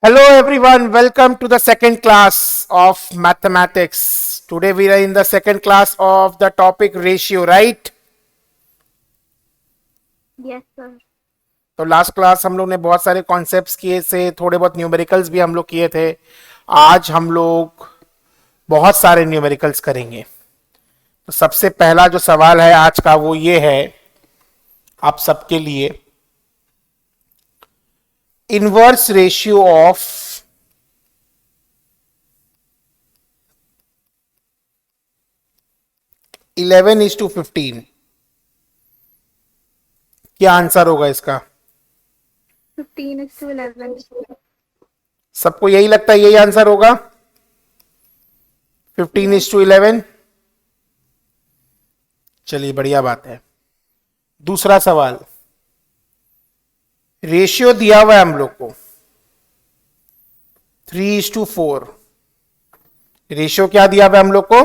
Hello everyone, welcome to the second class of mathematics. Today we are in the second class of the topic ratio, right? Yes, sir. तो last class हम लोग ने बहुत सारे concepts किए थे, थोड़े बहुत न्यूमेरिकल्स भी हम लोग किए थे. आज हम लोग बहुत सारे न्यूमेरिकल्स करेंगे. तो सबसे पहला जो सवाल है आज का वो ये है आप सबके लिए. Inverse ratio of 11:15. क्या आंसर होगा इसका? 15:11. सबको यही लगता है, यही आंसर होगा 15:11. चलिए बढ़िया बात है. दूसरा सवाल, रेशियो दिया हुआ है हम लोग को 3:4. रेशियो क्या दिया हुआ है हम लोग को?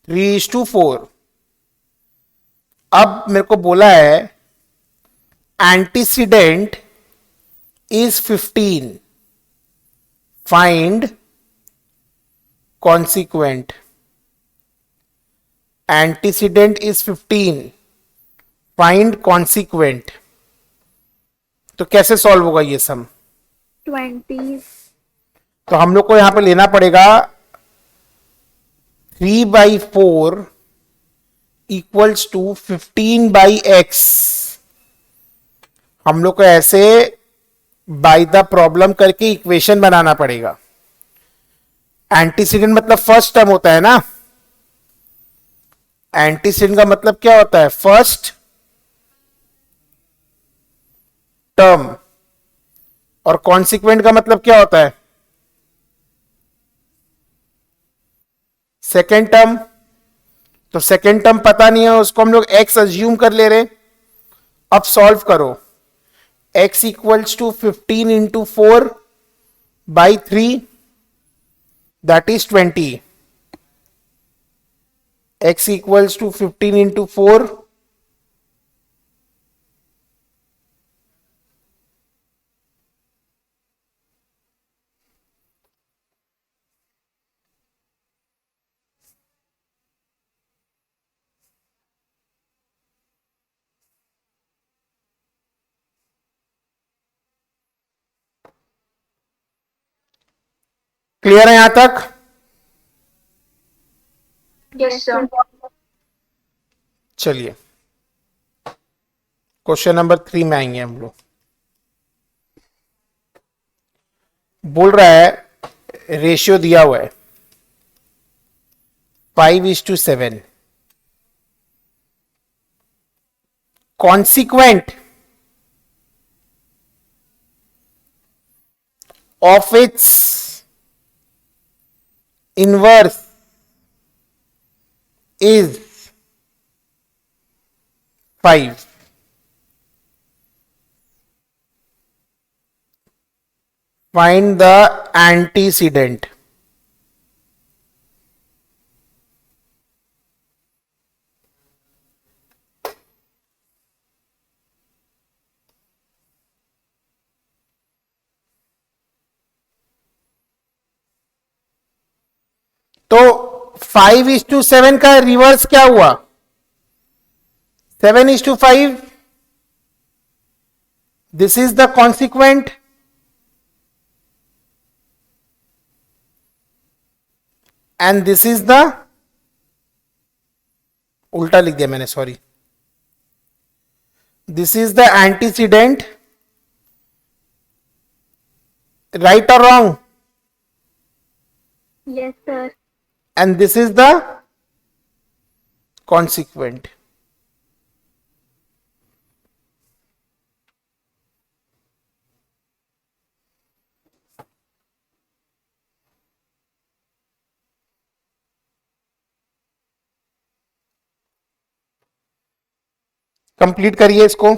3:4. अब मेरे को बोला है antecedent is 15, find consequent. Antecedent is 15, find consequent. तो कैसे सॉल्व होगा ये सम? 20. तो हम लोग को यहां पे लेना पड़ेगा 3/4 इक्वल्स टू 15/x. हम लोग को ऐसे बाय द प्रॉब्लम करके इक्वेशन बनाना पड़ेगा. एंटीसीडेंट मतलब फर्स्ट टर्म होता है ना. एंटीसीडेंट का मतलब क्या होता है? First term. और कॉन्सिक्वेंट का मतलब क्या होता है? Second term. तो सेकेंड टर्म पता नहीं है, उसको हम लोग x अज्यूम कर ले रहे. अब सॉल्व करो. x equals to 15 into 4/3, that is 20. x equals to 15 into 4. Clear है यहां तक? Yes, sir. चलिए क्वेश्चन नंबर 3 में आएंगे हम लोग. बोल रहा है रेशियो दिया हुआ है 5:7. Consequent of its inverse is 5. Find the antecedent. तो 5:7 का रिवर्स क्या हुआ? 7:5. This is the consequent and this is the, उल्टा लिख दिया मैंने, sorry. This is the antecedent. Right और wrong? Yes, sir. And this is the consequent. Complete करिए इसको.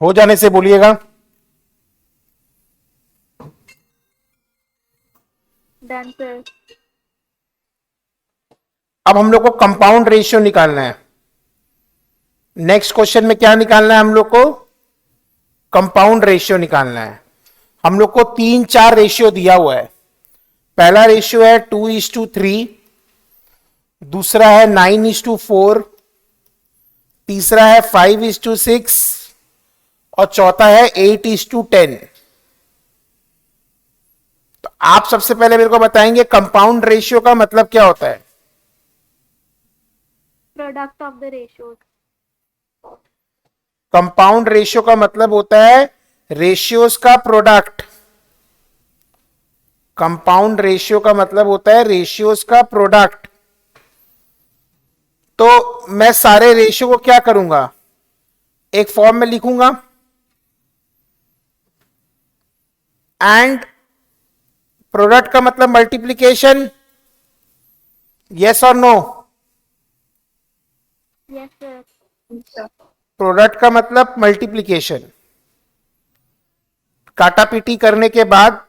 हो जाने से बोलिएगा। Done, sir. अब हम लोग को कंपाउंड रेशियो निकालना है। नेक्स्ट क्वेश्चन में क्या निकालना है हम लोग को? कंपाउंड रेशियो निकालना है। हम लोग को 3-4 रेशियो दिया हुआ है। पहला रेशियो है 2:3, दूसरा है 9:4, तीसरा है 5:6 और चौथा है 8:10। तो आप सबसे पहले मेरे को बताएंगे कंपाउंड रेशियो का मतलब क्या होता है? Product of the ratios. Compound ratio का मतलब होता है रेशियोज का प्रोडक्ट। कंपाउंड रेशियो का मतलब होता है रेशियोज का प्रोडक्ट। तो मैं सारे रेशियो को क्या करूंगा? एक फॉर्म में लिखूंगा एंड प्रोडक्ट का मतलब मल्टीप्लीकेशन। यस और नो? Yes, sir. प्रोडक्ट का मतलब मल्टीप्लीकेशन। काटा पीटी करने के बाद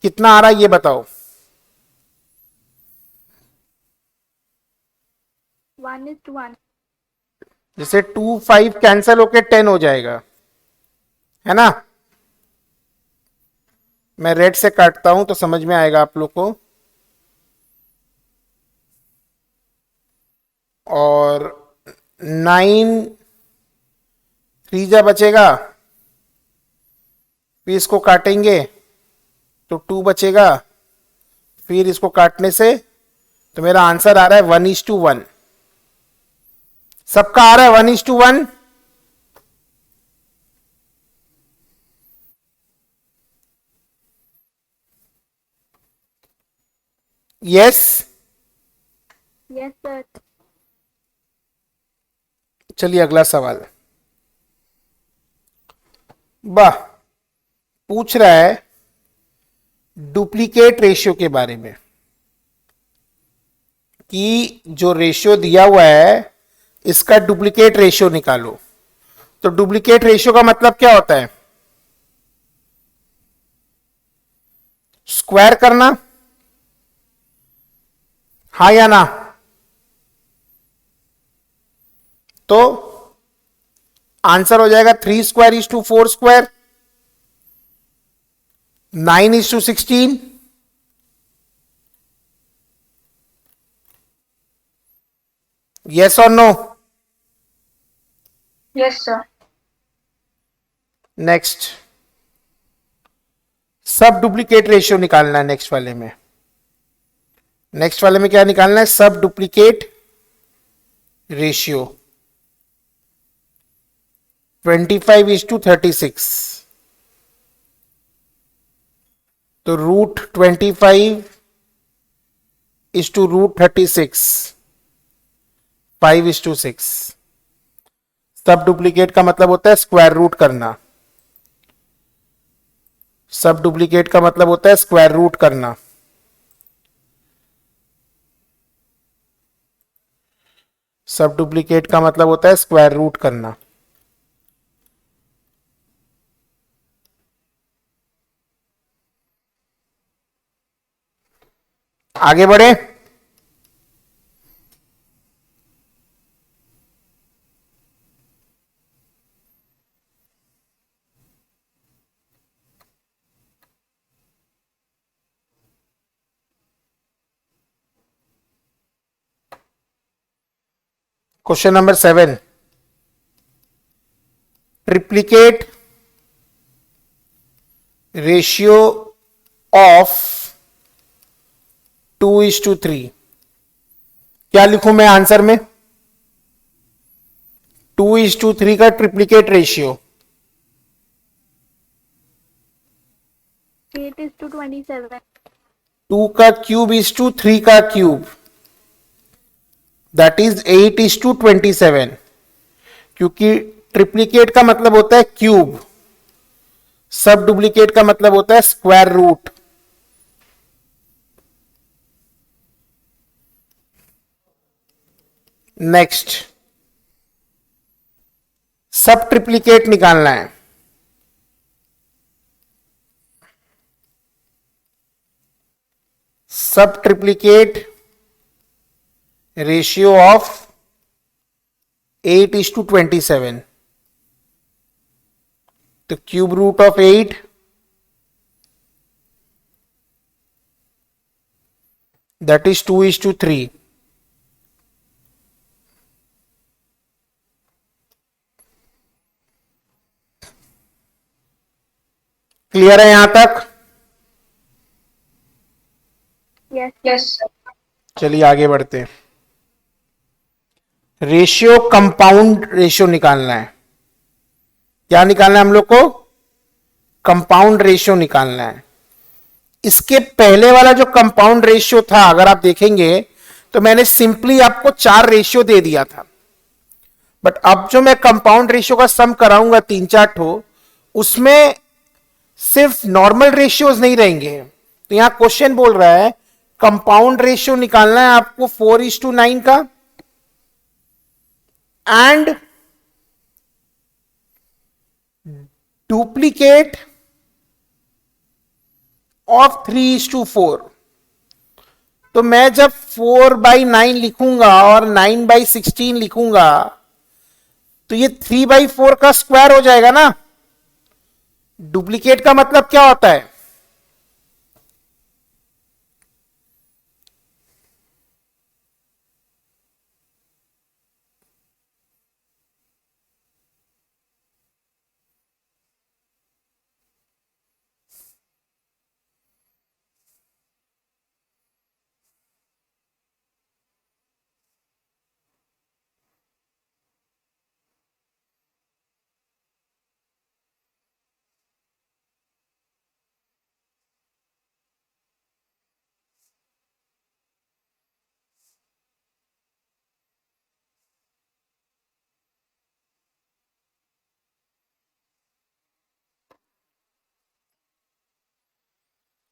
कितना आ रहा है ये बताओ। 1:1. जैसे 2 5 कैंसिल होके 10 हो जाएगा, है ना? मैं रेड से काटता हूं तो समझ में आएगा आप लोग को। और 9 3 बचेगा, फिर इसको काटेंगे तो 2 बचेगा, फिर इसको काटने से तो मेरा आंसर आ रहा है 1:1। सबका आ रहा है 1:1। यस? Yes, sir. चलिए अगला सवाल। वाह, पूछ रहा है डुप्लीकेट रेशियो के बारे में कि जो रेशियो दिया हुआ है इसका डुप्लीकेट रेशियो निकालो। तो डुप्लीकेट रेशियो का मतलब क्या होता है? स्क्वायर करना, हाँ या ना? तो आंसर हो जाएगा 3² = 4², 9:16। यस और नो? Yes, sir. नेक्स्ट, सब डुप्लीकेट रेशियो निकालना है। नेक्स्ट वाले में क्या निकालना है? सब डुप्लीकेट रेशियो। 25:36। तो √25 √36, 5:6। सब डुप्लीकेट का मतलब होता है स्क्वायर रूट करना। सब डुप्लीकेट का मतलब होता है स्क्वायर रूट करना। सब डुप्लीकेट का मतलब होता है स्क्वायर रूट करना। आगे बढ़े। Question number 7, triplicate ratio of 2:3। क्या लिखूं मैं आंसर में? 2:3 का ट्रिप्लीकेट रेशियो 8:27. 2 का क्यूब इज टू 3 का क्यूब, दैट इज 8:27। क्योंकि ट्रिप्लीकेट का मतलब होता है क्यूब, सब डुप्लीकेट का मतलब होता है square root. Next, subtriplicate निकालना है। Subtriplicate ratio of 8:27. तो cube root of 8 that is 2:3. Clear है यहां तक? Yes. Yes, sir. चलिए आगे बढ़ते हैं. रेशियो कंपाउंड रेशियो निकालना है. क्या निकालना है हम लोग को? कंपाउंड रेशियो निकालना है. इसके पहले वाला जो कंपाउंड रेशियो था, अगर आप देखेंगे तो मैंने सिंपली आपको 4 रेशियो दे दिया था. बट अब जो मैं कंपाउंड रेशियो का सम कराऊंगा 3-4 ठो, उसमें सिर्फ नॉर्मल रेशियोज नहीं रहेंगे. तो यहां क्वेश्चन बोल रहा है कंपाउंड रेशियो निकालना है आपको 4:9 का एंड डुप्लीकेट ऑफ 3:4. तो मैं जब 4/9 लिखूंगा और 9/16 लिखूंगा तो ये 3/4 का स्क्वायर हो जाएगा ना. डुप्लीकेट का मतलब क्या होता है?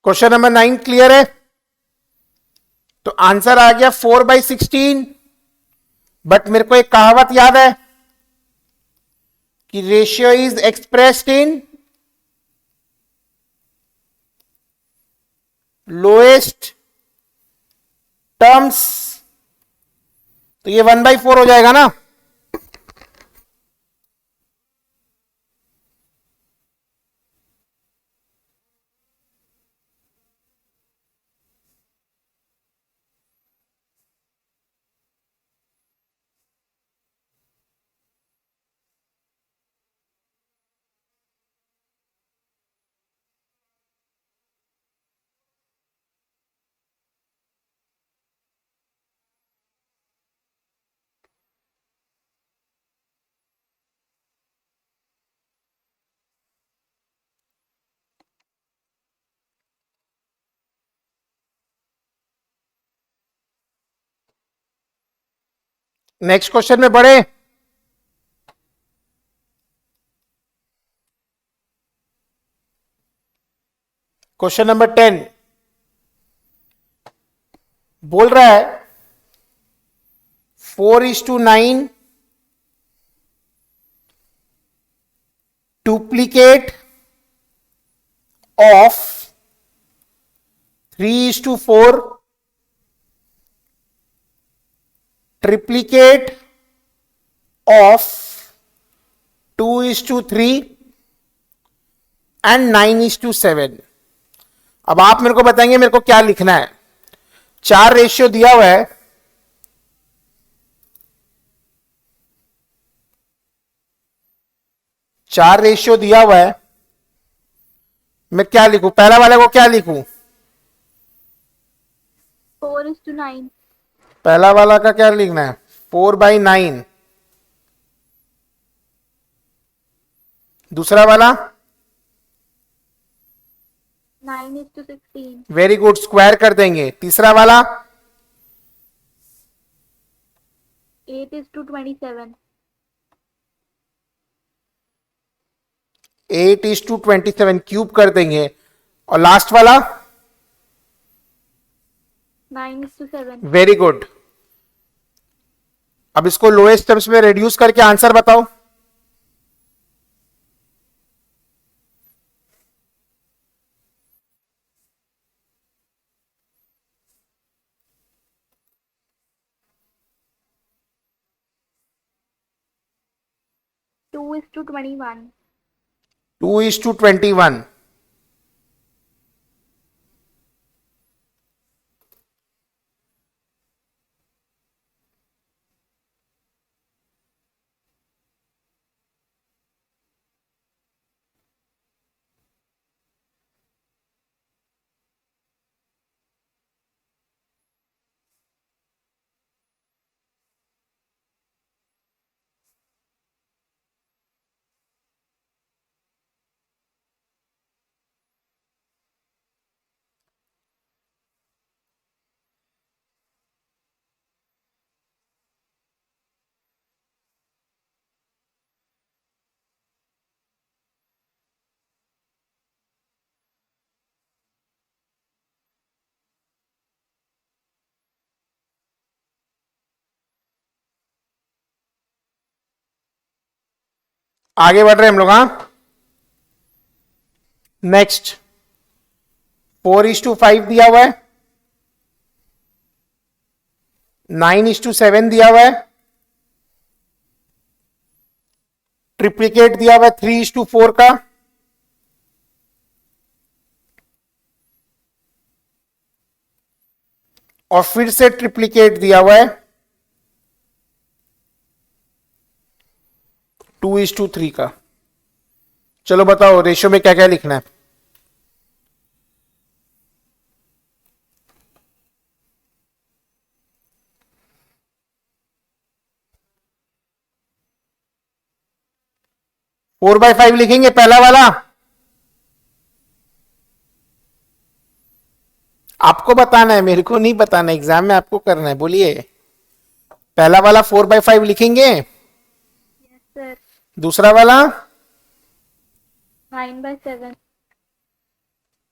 क्वेश्चन नंबर 9 क्लियर है? तो आंसर आ गया 4/16. बट मेरे को एक कहावत याद है कि ratio is expressed in lowest terms. तो ये 1/4 हो जाएगा ना. नेक्स्ट क्वेश्चन में बढ़े. क्वेश्चन नंबर 10 बोल रहा है 4:9 duplicate of 3:4 triplicate of 2:3 and 9:7. अब आप मेरे को बताएंगे मेरे को क्या लिखना है. 4 रेशियो दिया हुआ है. चार रेशियो दिया हुआ है. मैं क्या लिखूं? पहला वाले को क्या लिखूं? 4:9. पहला वाला का क्या लिखना है? 4/9. दूसरा वाला 9:16. वेरी गुड, स्क्वायर कर देंगे. तीसरा वाला 8:27. 8:27 क्यूब कर देंगे. और लास्ट वाला 9:7. Very good. अब इसको लोएस्ट टर्म्स में रिड्यूस करके आंसर बताओ. 2:21. 2:21. आगे बढ़ रहे हैं हम लोग। हाँ, नेक्स्ट 4:5 दिया हुआ है, 9:7 दिया हुआ है, ट्रिप्लिकेट दिया हुआ है 3:4 का, और फिर से ट्रिप्लिकेट दिया हुआ है 2:3 का। चलो बताओ रेशियो में क्या क्या लिखना है। फोर बाय फाइव लिखेंगे पहला वाला। आपको बताना है, मेरे को नहीं बताना, एग्जाम में आपको करना है। बोलिए, पहला वाला 4/5 लिखेंगे, Yes, sir. दूसरा वाला, 9/7.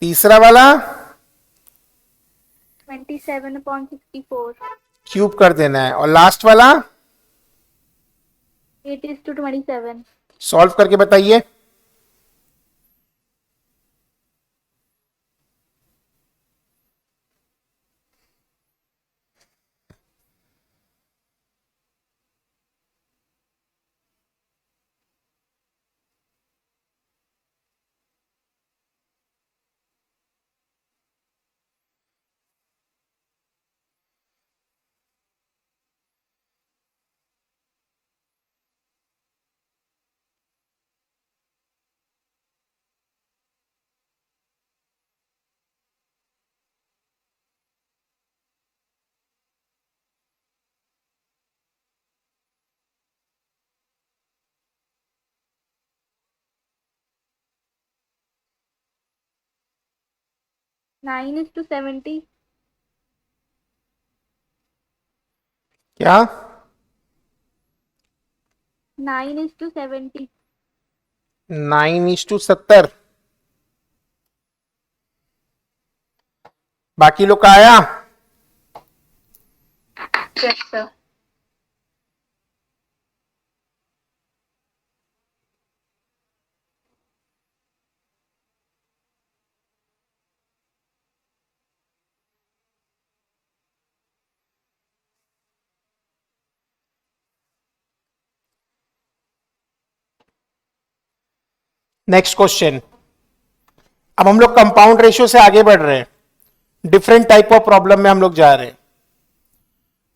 तीसरा वाला 27/64. क्यूब कर देना है, और लास्ट वाला 8:27. सॉल्व करके बताइए। Nine is to 70. क्या? 9:70. 9:70। बाकी लोग का आया? Yes, sir. Next question. अब हम लोग कंपाउंड रेशियो से आगे बढ़ रहे हैं, डिफरेंट टाइप ऑफ प्रॉब्लम में हम लोग जा रहे हैं।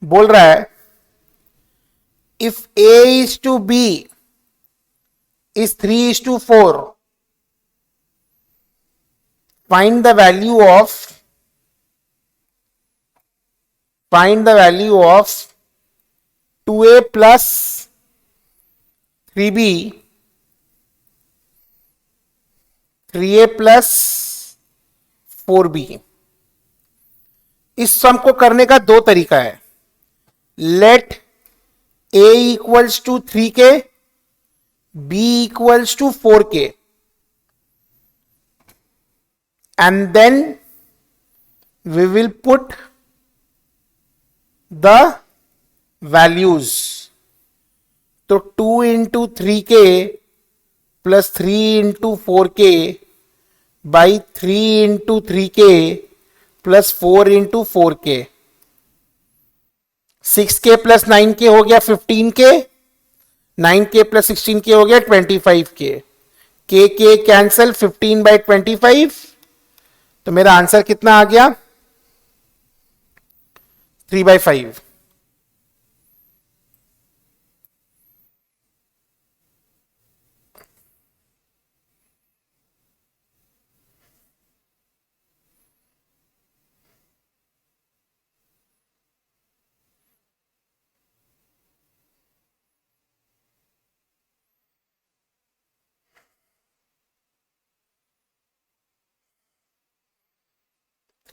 बोल रहा है if a is to b is 3:4, find the value of 2a plus 3b 3a plus 4b। इस सम को करने का दो तरीका है। Let a equals to 3k, b equals to 4k, and then we will put the values। तो 2 into 3k plus 3 into 4k by 3 into 3k plus 4 into 4k, 6k plus 9k हो गया 15k, 9k प्लस 16k हो गया 25k, के cancel 15/25, तो मेरा answer कितना आ गया 3/5।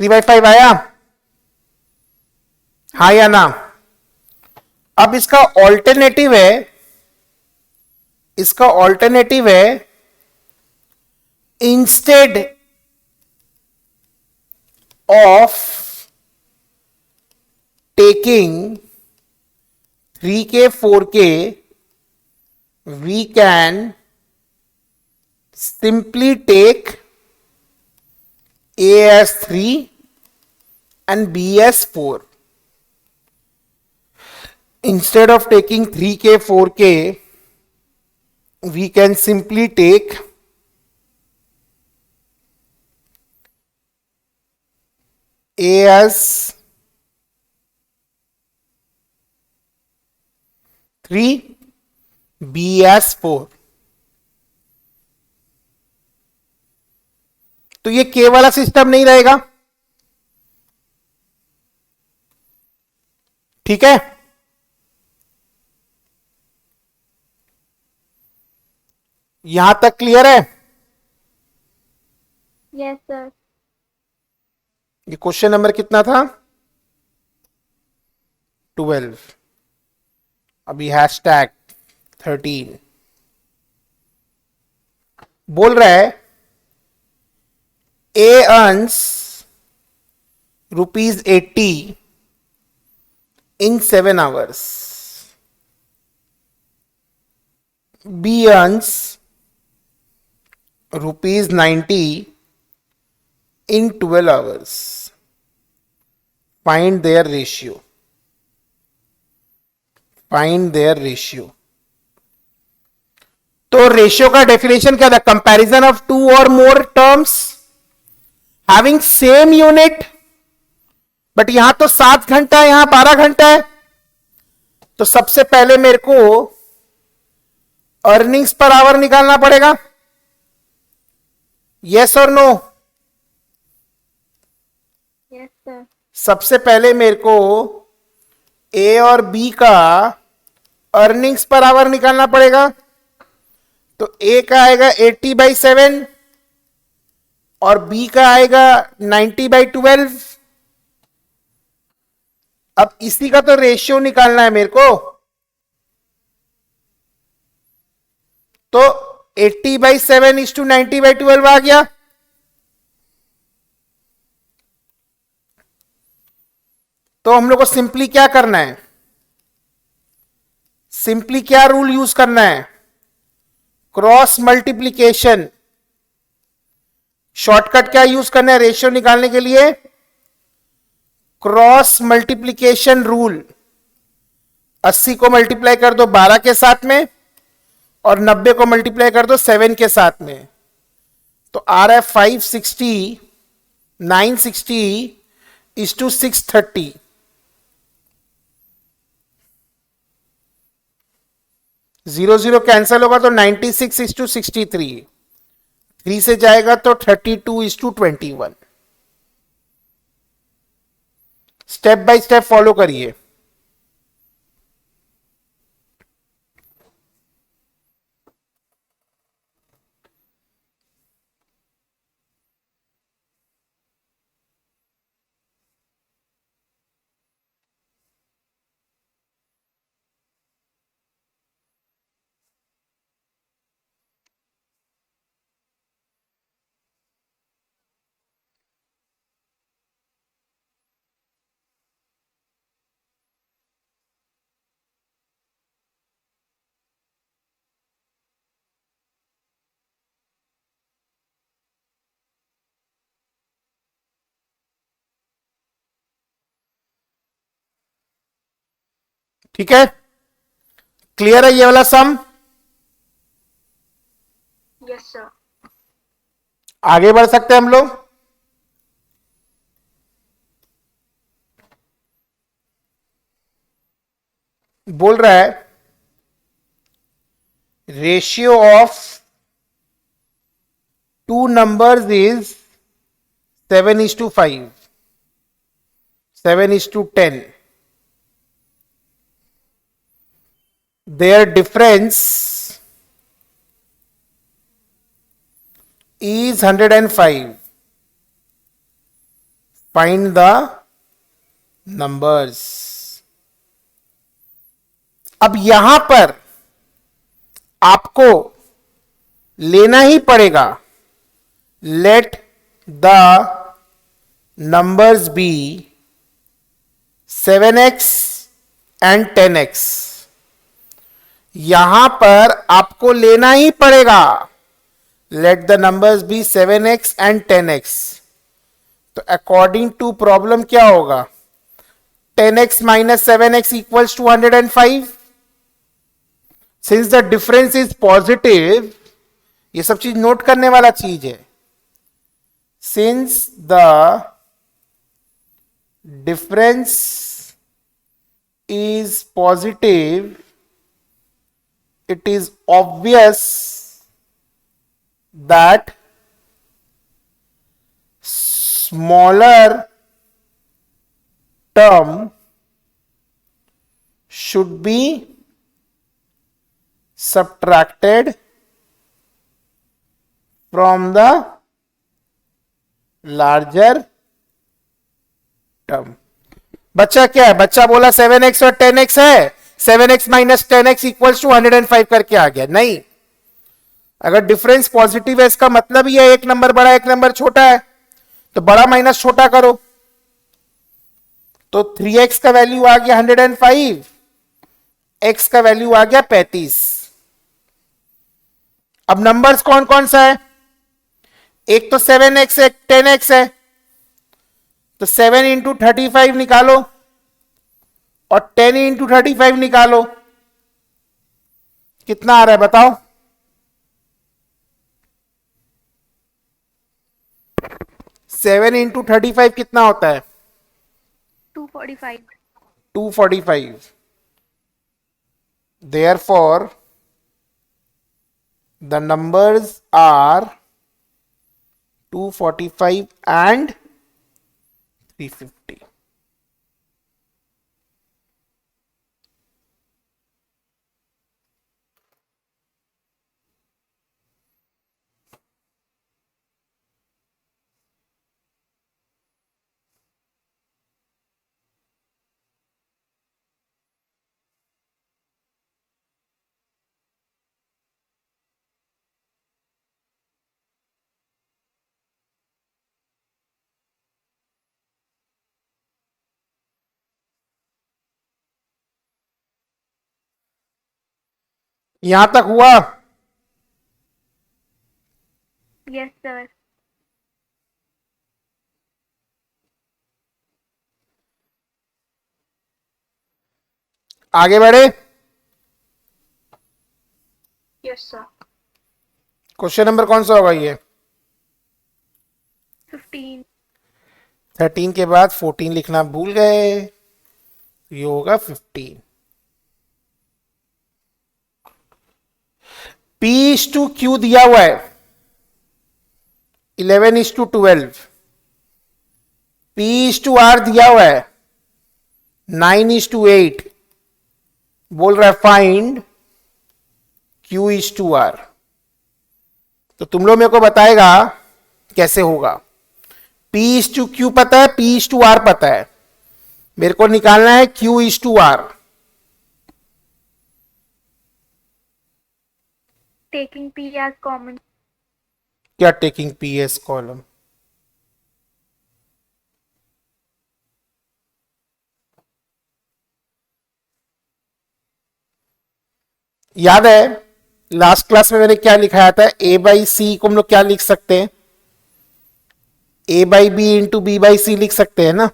थ्री बाई फाइव आया, हाँ या ना? अब इसका ऑल्टरनेटिव है instead of taking 3k 4k we can simply take A as 3 and B as 4. Instead of taking 3k 4k we can simply take A as 3, B as 4. तो ये के वाला सिस्टम नहीं रहेगा, ठीक है? यहां तक क्लियर है? Yes sir. ये क्वेश्चन नंबर कितना था 12, अभी हैशटैग 13 बोल रहा है A earns ₹80 in 7 hours, B earns ₹90 in 12 hours. Find their ratio. Find their ratio. तो रेशियो का डेफिनेशन क्या था? कंपैरिजन ऑफ टू और मोर terms having same unit, but यहां तो 7 घंटा है, यहां 12 घंटा है। तो सबसे पहले मेरे को अर्निंग्स पर आवर निकालना पड़ेगा, यस और नो? Yes sir. सबसे पहले मेरे को ए और बी का अर्निंग्स पर आवर निकालना पड़ेगा। तो ए का आएगा 80/7 और बी का आएगा 90/12। अब इसी का तो रेशियो निकालना है मेरे को। तो 80/7 इज टू 90/12 आ गया। तो हम लोग को सिंपली क्या करना है? सिंपली क्या रूल यूज करना है? Cross multiplication. शॉर्टकट क्या यूज करना है रेशियो निकालने के लिए? Cross multiplication rule. 80 को मल्टीप्लाई कर दो 12 के साथ में और 90 को मल्टीप्लाई कर दो 7 के साथ में, तो आ रहा है 560, 960 इज टू 630। 0 कैंसल होगा तो 96 इज टू 63, 3 से जाएगा तो 32 is to 21। Step by step follow करिए। ठीक है, क्लियर है ये वाला सम? Yes, sir. आगे बढ़ सकते हैं हम लोग? बोल रहा है ratio of two numbers is 7:5, 7:10. Their difference is 105. Find the numbers. अब यहां पर आपको लेना ही पड़ेगा, let the numbers be 7x and 10x. यहां पर आपको लेना ही पड़ेगा, let the numbers be 7x and 10x. तो अकॉर्डिंग टू प्रॉब्लम क्या होगा? 10x minus 7x equals to 105. Since the difference is positive, ये सब चीज नोट करने वाला चीज है. Since the difference is positive, it is obvious that smaller term should be subtracted from the larger term. बच्चा क्या है? बच्चा बोला 7x और 10x है, 7x minus 10x equals to 105 करके आ गया. नहीं, अगर डिफरेंस पॉजिटिव है इसका मतलब ही है एक नंबर बड़ा एक नंबर छोटा है, तो बड़ा माइनस छोटा करो. तो 3x का वैल्यू आ गया 105, x का वैल्यू आ गया 35. अब नंबर्स कौन कौन सा है? एक तो 7x है, 10x है, तो 7 इंटू 35 निकालो और 10 इंटू 35 निकालो. कितना आ रहा है बताओ? 7 इंटू 35 कितना होता है? 245. 245. Therefore, the numbers are 245 and 350. यहां तक हुआ? Yes, sir. आगे बढ़े? Yes, sir. क्वेश्चन नंबर कौन सा होगा ये? 15. 13 के बाद 14 लिखना भूल गए, ये होगा 15. P/Q दिया हुआ है 11:12. P/R दिया हुआ है 9:8. बोल रहा है फाइंड Q/R. तो तुम लोग मेरे को बताएगा कैसे होगा. P/Q पता है, P/R पता है, मेरे को निकालना है Q/R. Taking P as common. क्या टेकिंग P एस कॉलम? याद है लास्ट क्लास में मैंने क्या लिखाया था? A/C को हम लोग क्या लिख सकते हैं? A/B इंटू B/C लिख सकते हैं ना.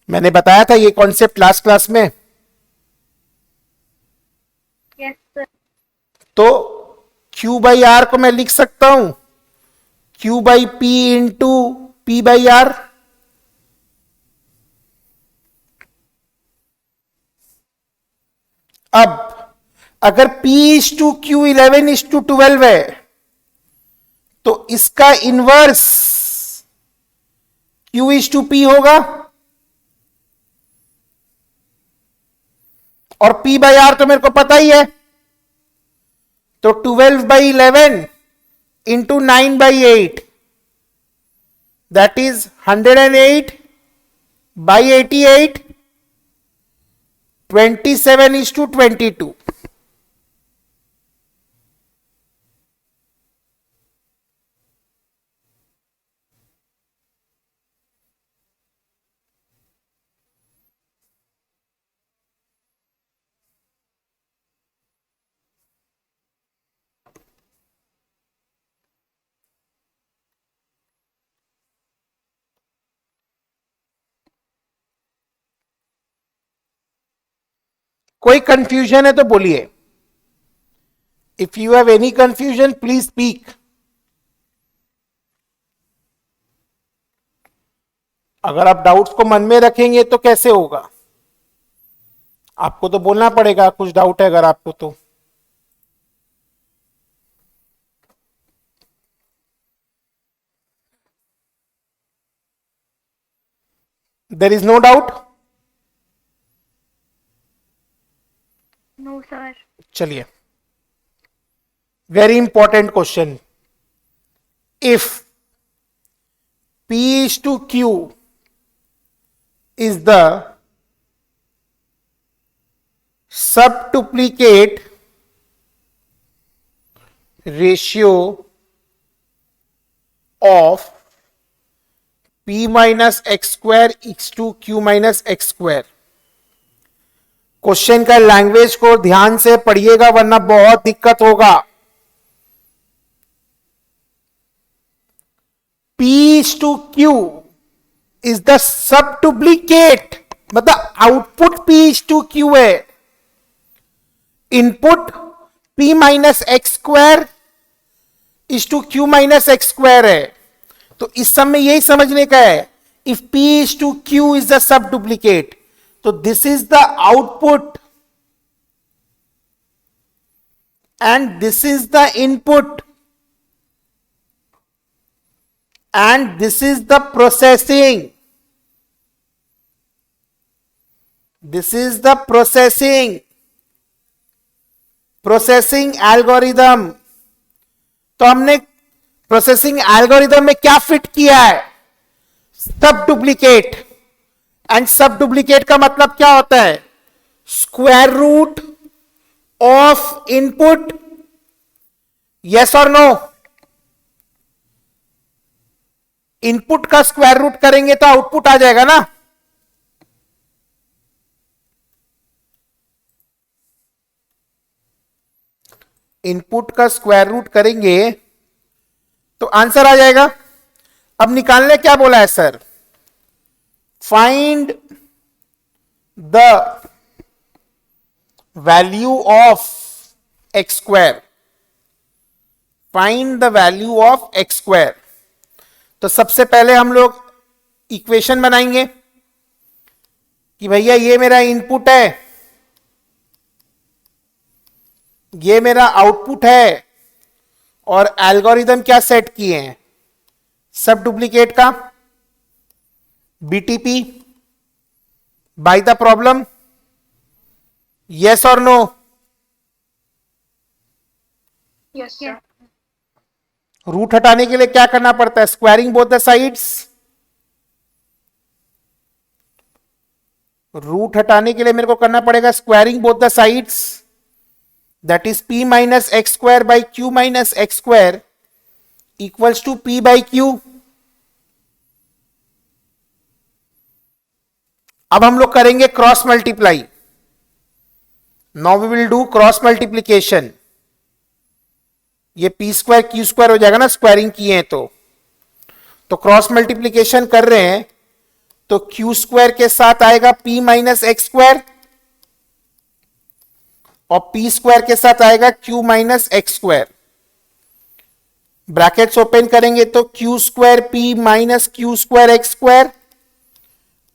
मैंने बताया था ये कॉन्सेप्ट लास्ट क्लास में. तो Q बाई आर को मैं लिख सकता हूं Q by p into p by r. अब अगर P is to Q 11 is to 12 है तो इसका inverse Q is to P होगा और P बाई आर तो मेरे को पता ही है, तो 12 by 11 into 9 by 8 that is 108 by 88, 27 is to 22। कोई कंफ्यूजन है तो बोलिए। If you have any confusion please speak. अगर आप डाउट्स को मन में रखेंगे तो कैसे होगा, आपको तो बोलना पड़ेगा कुछ डाउट है अगर आपको तो। There is no doubt. No sir. चलिए, very important question. If P is to Q is the subduplicate ratio of P minus x square is to Q minus x square। Question का language को ध्यान से पढ़िएगा वरना बहुत दिक्कत होगा। P is to Q is the subduplicate, मतलब output P is to Q है, input P minus x square is to Q minus x square है। तो इस समय यही समझने का है, इफ P is to Q is the subduplicate, तो this is the output and this is the input and this is the processing, this is the processing algorithm। तो हमने प्रोसेसिंग एल्गोरिदम में क्या फिट किया है, सब डुप्लीकेट। एंड सब duplicate का मतलब क्या होता है, square root of input, yes और नो। इनपुट का स्क्वायर रूट करेंगे तो आउटपुट आ जाएगा ना। इनपुट का स्क्वायर रूट करेंगे तो आंसर आ जाएगा। अब निकालने क्या बोला है sir, find the value of x square, find the value of x square. तो सबसे पहले हम लोग इक्वेशन बनाएंगे कि भैया ये मेरा इनपुट है, ये मेरा आउटपुट है, और एल्गोरिदम क्या सेट किए हैं, सब डुप्लीकेट का, BTP by the problem, yes और नो। Yes sir. रूट हटाने के लिए क्या करना पड़ता है, squaring both the sides. Root हटाने के लिए मेरे को करना पड़ेगा squaring both the sides, that is P minus x square by Q minus x square equals to P by Q। अब हम लोग करेंगे cross multiply. Now we will do cross multiplication. ये P स्क्वायर Q स्क्वायर हो जाएगा ना, squaring किए हैं तो क्रॉस मल्टीप्लीकेशन कर रहे हैं तो Q स्क्वायर के साथ आएगा P माइनस एक्स स्क्वायर और पी स्क्वायर के साथ आएगा Q minus x square. Brackets open करेंगे तो Q square P minus Q square x square,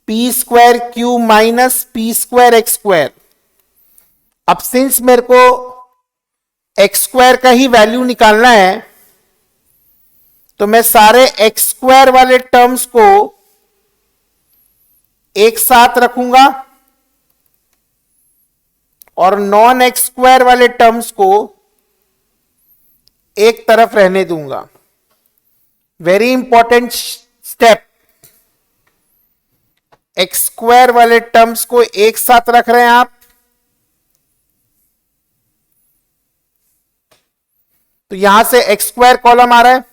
P square Q minus P square x square. अब सिंस मेरे को एक्स स्क्वायर का ही वैल्यू निकालना है तो मैं सारे एक्स स्क्वायर वाले टर्म्स को एक साथ रखूंगा और नॉन एक्स स्क्वायर वाले टर्म्स को एक तरफ रहने दूंगा। Very important step, x square वाले टर्म्स को एक साथ रख रहे हैं आप, तो यहां से एक्स स्क्वायर कॉलम आ रहा है,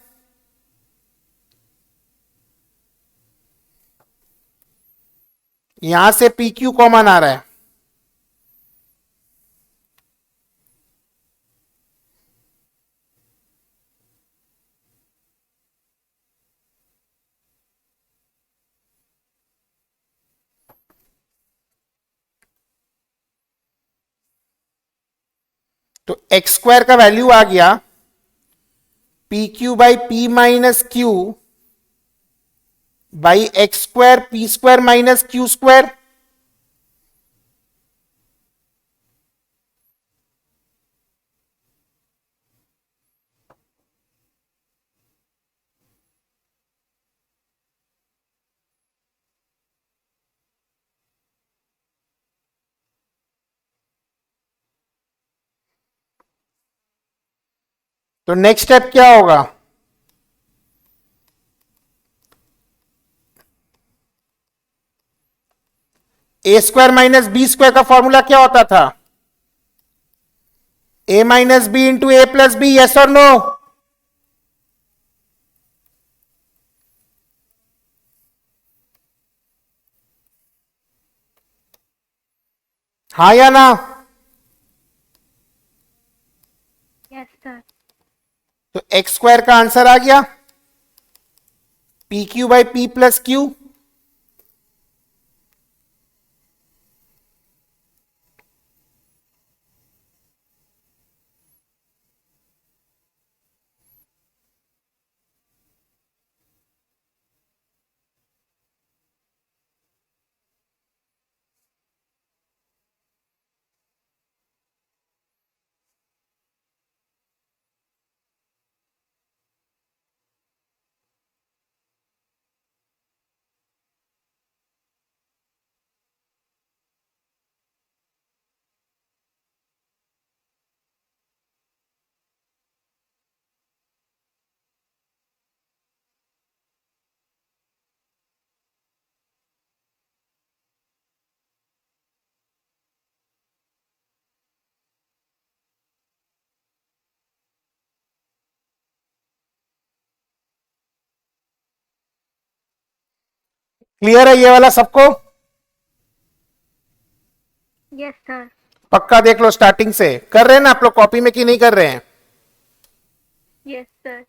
यहां से पी क्यू कॉमन आ रहा है, तो एक्स स्क्वायर का वैल्यू आ गया P Q by P minus Q by x square P square minus Q square. तो नेक्स्ट स्टेप क्या होगा, ए स्क्वायर माइनस बी स्क्वायर का फॉर्मूला क्या होता था, ए माइनस बी इंटू ए प्लस बी, यस और नो? हाँ या ना? Yes, sir. तो एक्स स्क्वायर का आंसर आ गया P Q by P plus Q. Clear है ये वाला सबको? Yes, sir. पक्का देख लो, स्टार्टिंग से कर रहे हैं ना आप लोग कॉपी में कि नहीं कर रहे हैं? Yes, sir.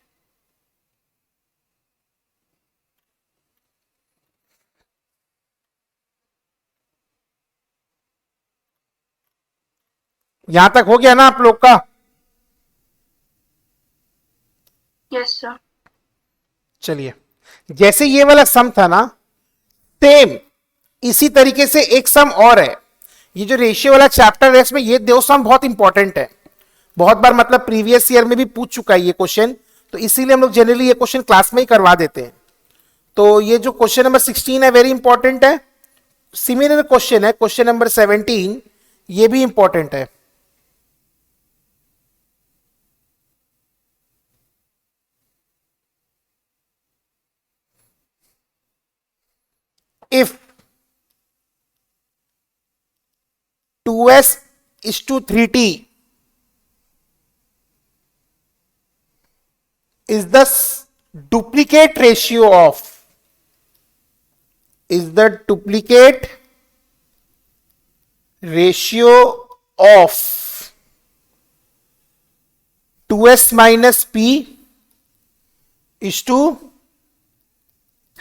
यहां तक हो गया ना आप लोग का? Yes, sir. चलिए, जैसे ये वाला सम था ना, सेम इसी तरीके से एक सम और है। ये जो रेशियो वाला चैप्टर है इसमें ये दो सम बहुत इंपॉर्टेंट है, बहुत बार मतलब प्रीवियस ईयर में भी पूछ चुका है ये क्वेश्चन, तो इसीलिए हम लोग जनरली ये क्वेश्चन क्लास में ही करवा देते हैं। तो ये जो क्वेश्चन नंबर 16 है वेरी इंपॉर्टेंट है। सिमिलर क्वेश्चन है क्वेश्चन नंबर 17, ये भी इंपॉर्टेंट है। If 2s is to 3t is the duplicate ratio of of 2s minus p is to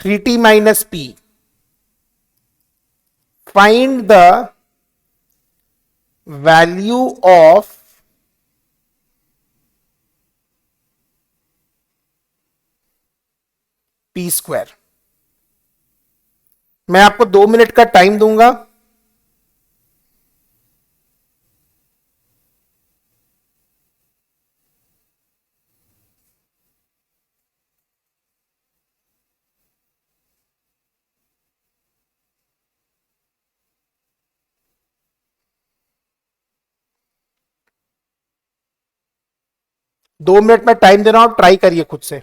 3t minus p. Find the value of P square. मैं आपको 2 minute का time दूंगा। दो minute में time दे रहा हूं, ट्राई करिए खुद से।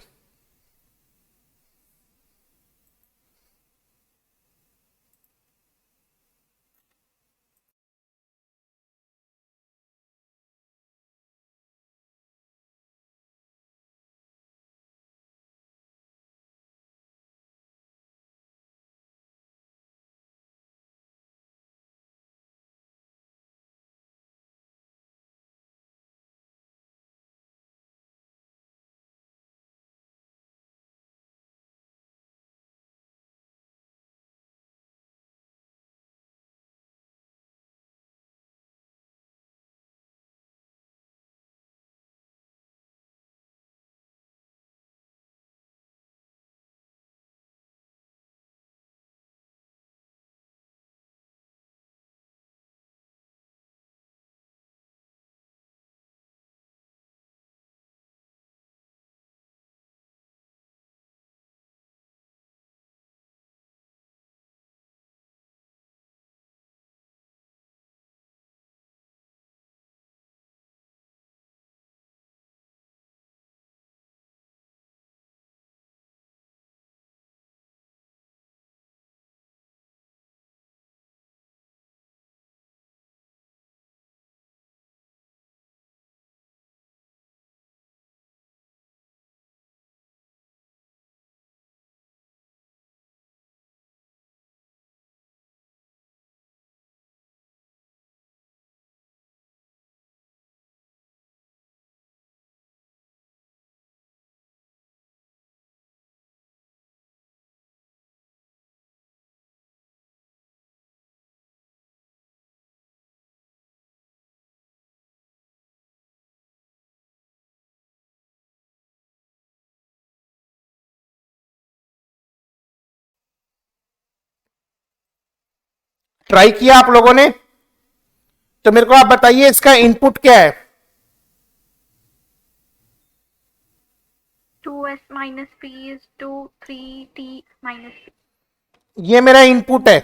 ट्राई किया आप लोगों ने? तो मेरे को आप बताइए इसका इनपुट क्या है? 2s minus p is 2 3t minus p. ये मेरा इनपुट है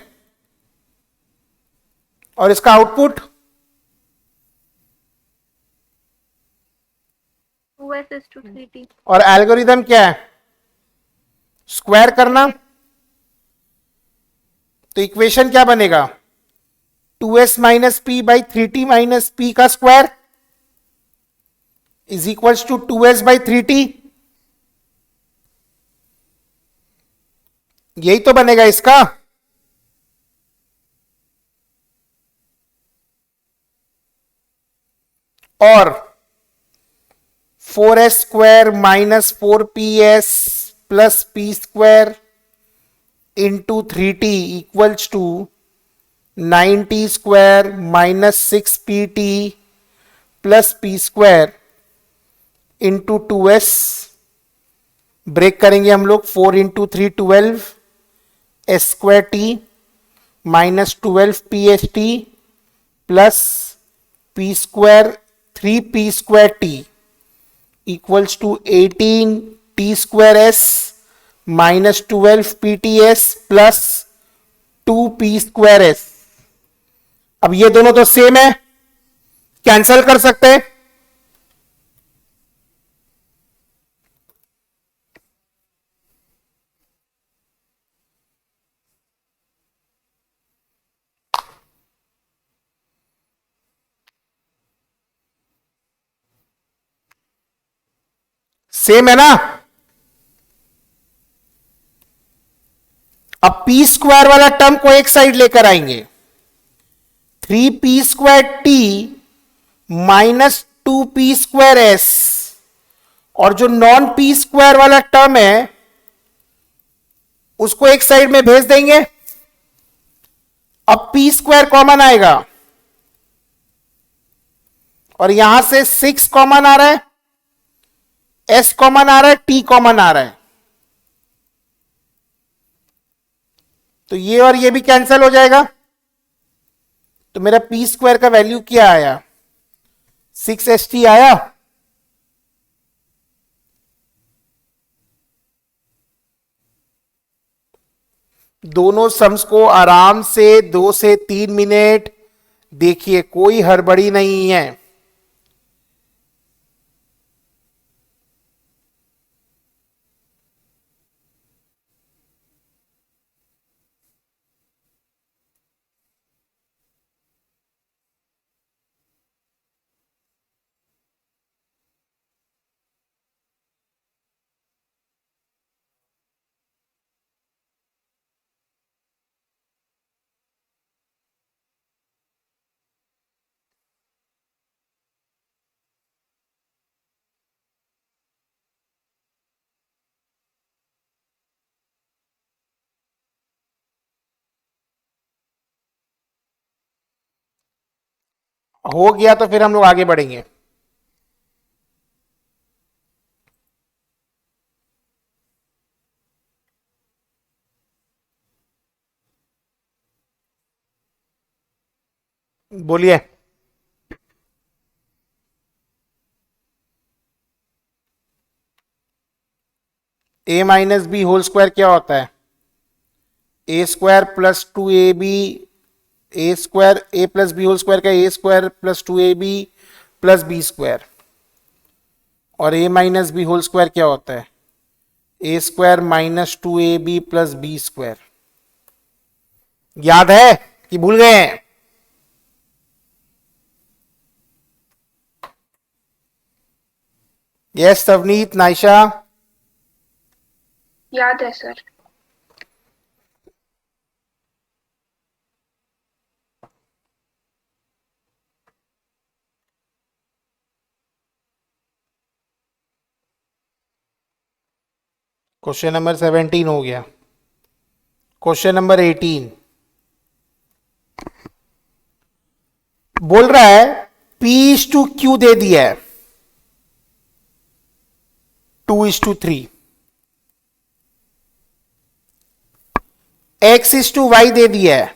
और इसका output 2s is to 3t. और एल्गोरिदम क्या है? स्क्वायर करना। तो इक्वेशन क्या बनेगा? 2s minus P by 3t minus P का square is equals to 2s by 3t। यही तो बनेगा इसका। और 4s square minus 4ps plus P square into 3t equals to 9t square minus 6pt plus P square into 2s। Break करेंगे हम लोग। 4 into 3 12 S square T minus 12 P H T plus P square 3p square T equals to 18 T square S minus 12 P T S plus 2p square S. अब ये दोनों तो same है, cancel कर सकते हैं। सेम है ना? अब पी स्क्वायर वाला टर्म को एक साइड लेकर आएंगे। 3p square T minus 2p square S, और जो नॉन पी स्क्वायर वाला टर्म है उसको एक साइड में भेज देंगे। अब p स्क्वायर कॉमन आएगा और यहां से 6 कॉमन आ रहा है, s कॉमन आ रहा है, t कॉमन आ रहा है, तो ये और ये भी कैंसिल हो जाएगा। तो मेरा पी स्क्वायर का वैल्यू क्या आया, 6st आया। दोनों सम्स को आराम से 2 से 3 मिनट देखिए, कोई हड़बड़ी नहीं है। हो गया तो फिर हम लोग आगे बढ़ेंगे। बोलिए। a minus B whole square क्या होता है, A square plus 2ab, A square A plus B whole square का A square plus 2ab plus B square, और a minus B whole square क्या होता है, A square minus 2ab plus B square. याद है कि भूल गए हैं? यस तवनीत, नाइशा। याद है सर। क्वेश्चन नंबर 17 हो गया। क्वेश्चन नंबर 18 बोल रहा है P इज टू Q दे दिया है 2:3, X इज टू Y दे दिया है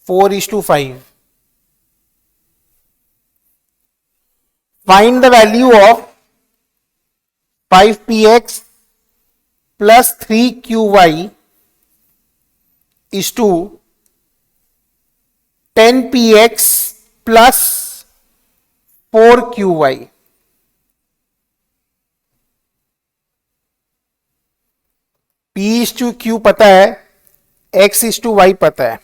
4:5। Find the value of 5px plus 3qy is to 10px plus 4qy। P is to Q पता है, X इज टू Y पता है।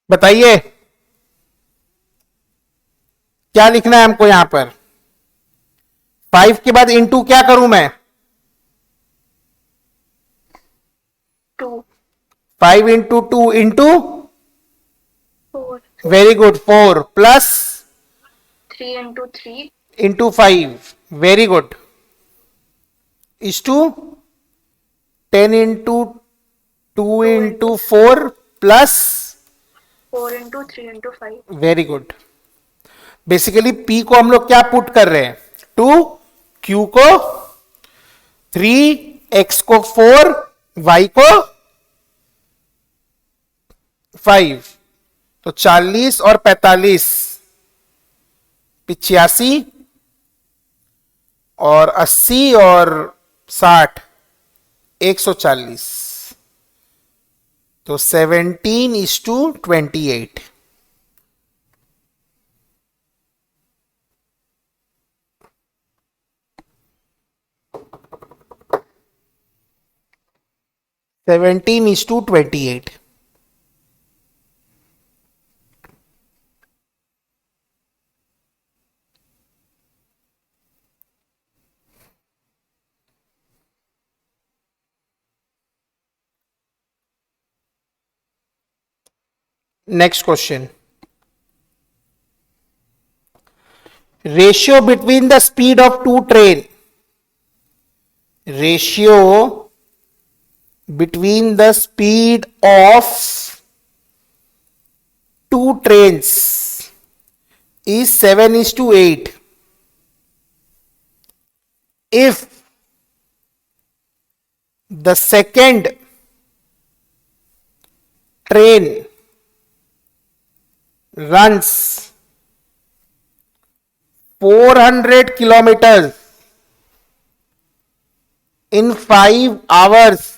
बताइए क्या लिखना है हमको यहां पर। 5 के बाद इंटू क्या करूं मैं, 2 5 into 2 into 4 very good 4 plus 3 into 3 into 5 very good is to 10 into 2 into 4 plus 4 into 3 into 5। Very good. Basically P को हम लोग क्या पुट कर रहे हैं, 2, Q को 3, X को 4, Y को 5, तो 40 और 45 85 और 80 और 60 140, तो 17:28। Seventeen is to 28। Next question, ratio between the speed of two train, ratio between the speed of two trains is 7:8. If the second train runs 400 kilometers in 5 hours,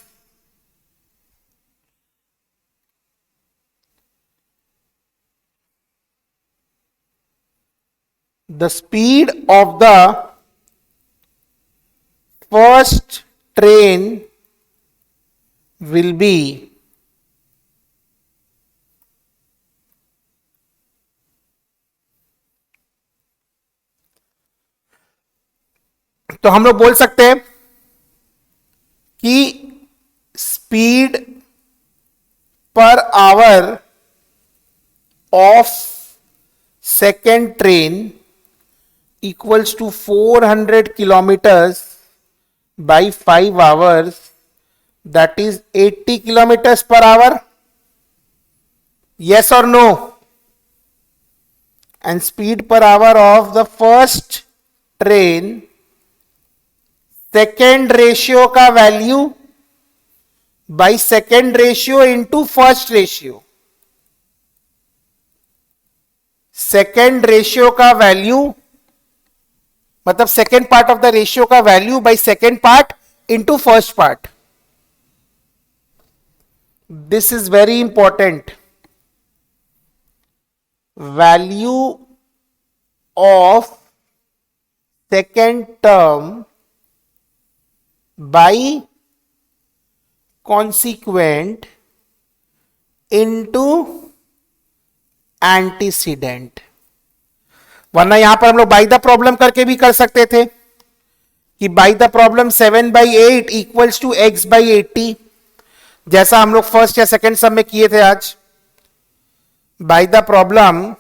the speed of the first train will be तो हम लोग बोल सकते हैं कि speed per hour of second train equals to 400 kilometers by 5 hours, that is 80 kilometers per hour. Yes or no? And speed per hour of the first train, second ratio का value by second ratio into first ratio, second ratio का value मतलब second part of the ratio का value by second part into first part. This is very important. Value of second term by consequent into antecedent, वरना यहां पर हम लोग by the problem करके भी कर सकते थे कि by the problem 7/8 equals to x/80, जैसा हम लोग फर्स्ट या सेकंड सम में किए थे आज। By the problem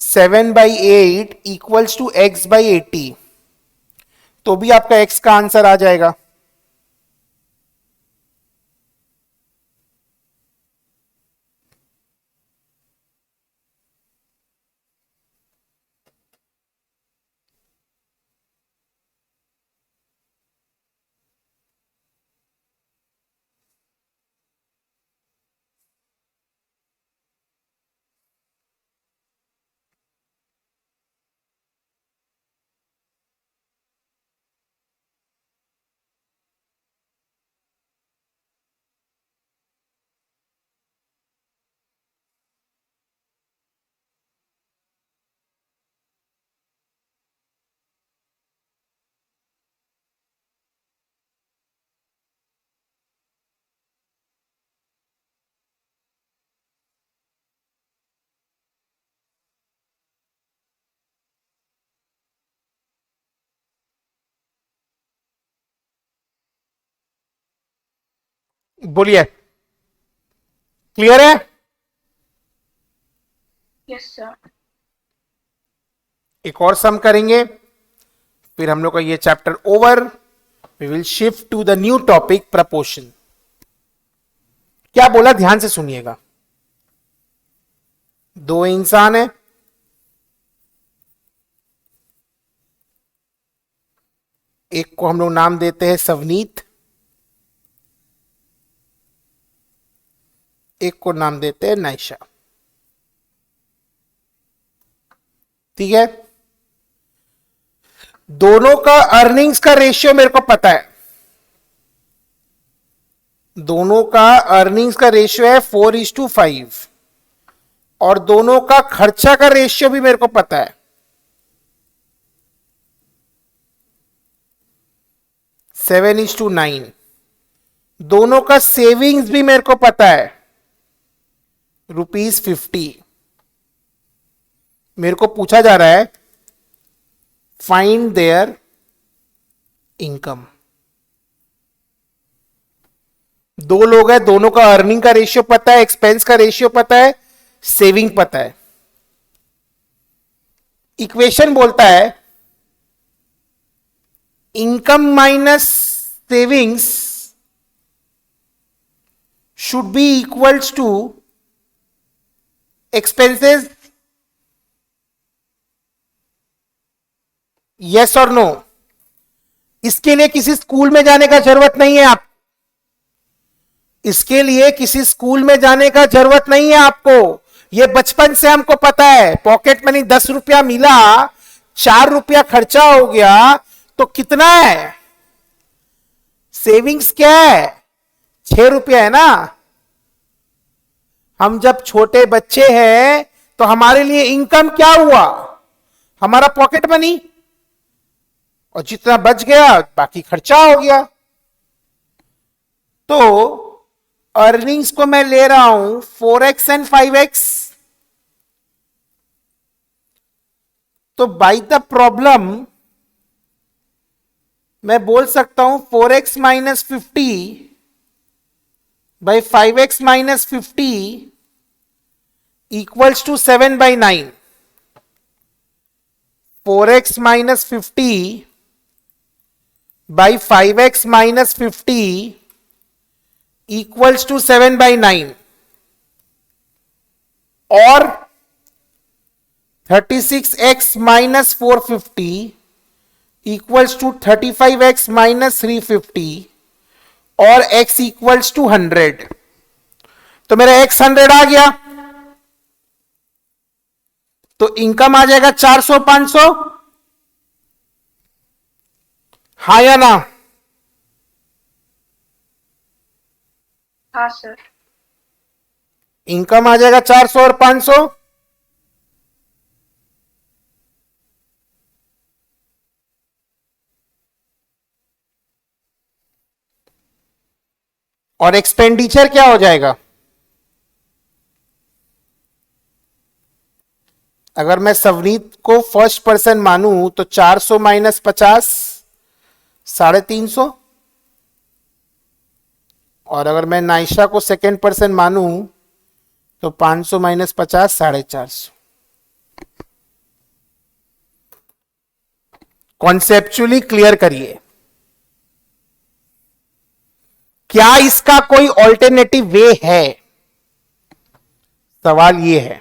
7/8 equals to x/80, तो भी आपका x का आंसर आ जाएगा। बोलिए, क्लियर है? Yes sir. एक और सम करेंगे, फिर हम लोग का ये chapter over. We will shift to the new topic proportion. क्या बोला, ध्यान से सुनिएगा। दो इंसान है, एक को हम लोग नाम देते हैं सवनीत, एक को नाम देते हैं नाइशा। ठीक है, दोनों का अर्निंग्स का रेशियो मेरे को पता है। दोनों का अर्निंग्स का रेशियो है 4:5 और दोनों का खर्चा का रेशियो भी मेरे को पता है 7:9। दोनों का सेविंग्स भी मेरे को पता है ₹50। मेरे को पूछा जा रहा है फाइंड देयर इनकम। दो लोग हैं, दोनों का अर्निंग का रेशियो पता है, एक्सपेंस का रेशियो पता है, सेविंग पता है। इक्वेशन बोलता है income minus savings should be equals to expenses. Yes और नो? इसके लिए किसी स्कूल में जाने का जरूरत नहीं है आप, इसके लिए किसी स्कूल में जाने का जरूरत नहीं है आपको। ये बचपन से हमको पता है। पॉकेट मनी 10 रुपया मिला, 4 रुपया खर्चा हो गया तो कितना है? सेविंग्स क्या है? 6 रुपया है ना। हम जब छोटे बच्चे हैं तो हमारे लिए इनकम क्या हुआ? हमारा पॉकेट मनी, और जितना बच गया बाकी खर्चा हो गया। तो अर्निंग्स को मैं ले रहा हूं 4x एंड 5x। तो बाय द प्रॉब्लम मैं बोल सकता हूं 4x minus 50 by 5x minus 50 equals to 7/9। 4x minus 50 by 5x minus 50 equals to 7/9 और 36x minus 450 equals to 35x minus 350 और x इक्वल्स टू 100। तो मेरा x 100 आ गया, तो इनकम आ जाएगा 400-500। हाँ या ना? हाँ सर। इनकम आ जाएगा 400 और 500। और एक्सपेंडिचर क्या हो जाएगा? अगर मैं सवनीत को फर्स्ट पर्सन मानूं तो 400 माइनस 50 350। और अगर मैं नाइशा को सेकेंड पर्सन मानूं तो 500 माइनस 50 450। कॉन्सेप्चुअली क्लियर करिए, क्या इसका कोई ऑल्टरनेटिव वे है? सवाल यह है।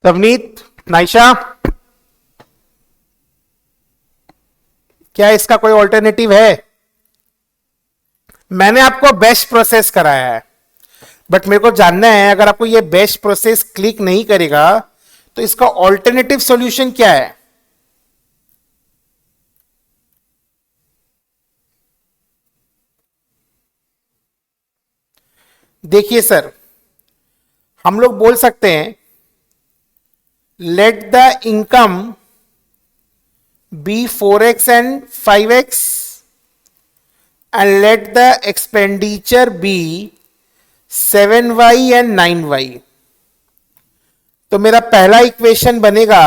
नवनीत, नाइशा, क्या इसका कोई ऑल्टरनेटिव है? मैंने आपको बेस्ट प्रोसेस कराया है, बट मेरे को जानना है अगर आपको ये बेस्ट प्रोसेस क्लिक नहीं करेगा तो इसका ऑल्टरनेटिव सॉल्यूशन क्या है? देखिए सर, हम लोग बोल सकते हैं let the income be 4x and 5x and let the expenditure be 7y and 9y। तो मेरा पहला इक्वेशन बनेगा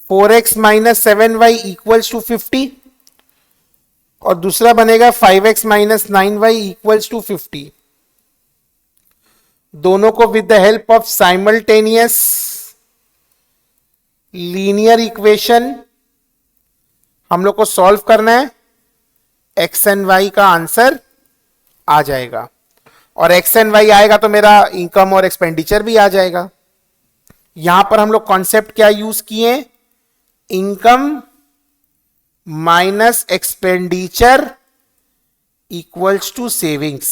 4x minus 7y equals to 50 और दूसरा बनेगा 5x minus 9y equals to 50। दोनों को with the help of simultaneous linear equation हम लोग को सॉल्व करना है, एक्स एंड वाई का आंसर आ जाएगा, और एक्स एंड वाई आएगा तो मेरा इनकम और एक्सपेंडिचर भी आ जाएगा। यहां पर हम लोग कॉन्सेप्ट क्या यूज किए, income minus expenditure equals to savings,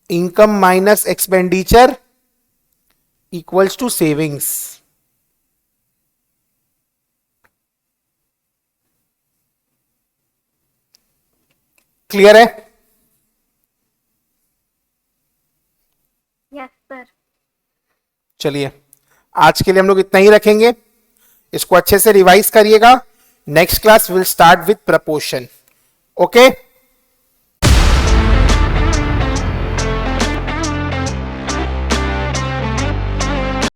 income minus expenditure equals to savings. Clear है? Yes sir. चलिए आज के लिए हम लोग इतना ही रखेंगे, इसको अच्छे से रिवाइज करिएगा। Next class will start with proportion. Okay.